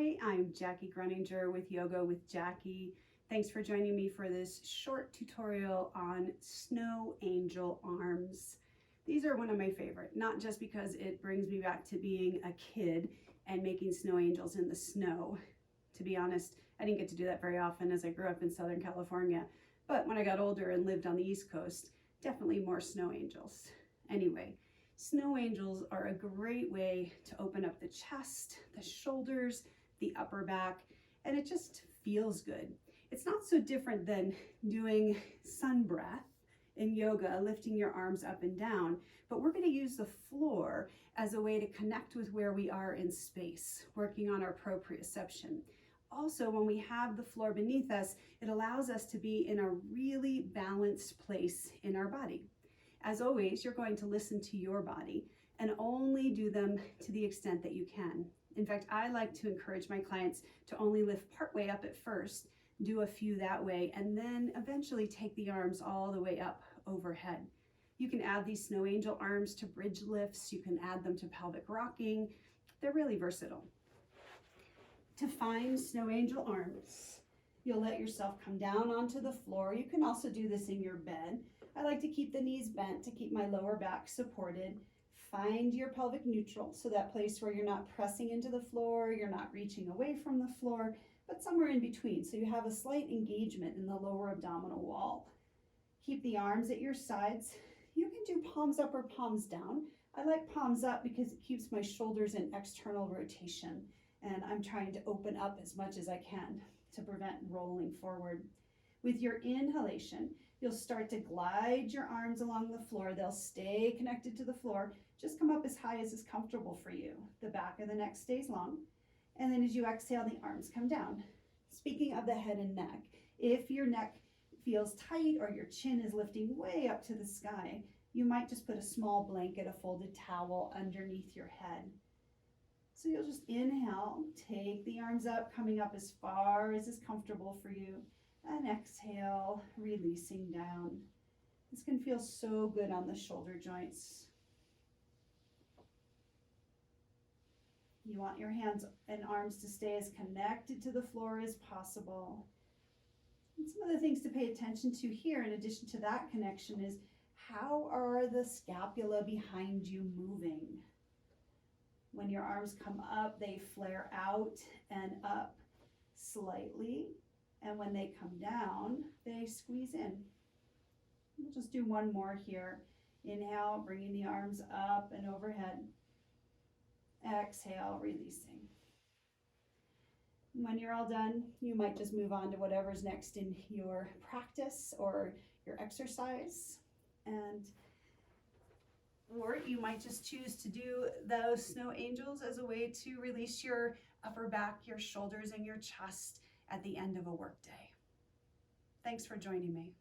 Hi, I'm Jackie Gruninger with Yoga with Jackie. Thanks for joining me for this short tutorial on snow angel arms. These are one of my favorite, not just because it brings me back to being a kid and making snow angels in the snow. To be honest, I didn't get to do that very often as I grew up in Southern California, but when I got older and lived on the East Coast, definitely more snow angels. Anyway, snow angels are a great way to open up the chest, the shoulders, the upper back, and it just feels good. It's not so different than doing sun breath in yoga, lifting your arms up and down, but we're going to use the floor as a way to connect with where we are in space, working on our proprioception. Also, when we have the floor beneath us, it allows us to be in a really balanced place in our body. As always, you're going to listen to your body and only do them to the extent that you can. In fact, I like to encourage my clients to only lift partway up at first, do a few that way, and then eventually take the arms all the way up overhead. You can add these snow angel arms to bridge lifts. You can add them to pelvic rocking. They're really versatile. To find snow angel arms, you'll let yourself come down onto the floor. You can also do this in your bed. I like to keep the knees bent to keep my lower back supported. Find your pelvic neutral, so that place where you're not pressing into the floor, you're not reaching away from the floor, but somewhere in between, so you have a slight engagement in the lower abdominal wall. Keep the arms at your sides. You can do palms up or palms down. I like palms up because it keeps my shoulders in external rotation, and I'm trying to open up as much as I can to prevent rolling forward. With your inhalation, you'll start to glide your arms along the floor. They'll stay connected to the floor. Just come up as high as is comfortable for you. The back of the neck stays long. And then as you exhale, the arms come down. Speaking of the head and neck, if your neck feels tight or your chin is lifting way up to the sky, you might just put a small blanket, a folded towel underneath your head. So you'll just inhale, take the arms up, coming up as far as is comfortable for you. And exhale, releasing down. This can feel so good on the shoulder joints. You want your hands and arms to stay as connected to the floor as possible. And some of the things to pay attention to here, in addition to that connection, is how are the scapula behind you moving? When your arms come up, they flare out and up slightly. And when they come down, they squeeze in. We'll just do one more here. Inhale, bringing the arms up and overhead. Exhale, releasing. When you're all done, you might just move on to whatever's next in your practice or your exercise. Or you might just choose to do those snow angels as a way to release your upper back, your shoulders, and your chest at the end of a workday. Thanks for joining me.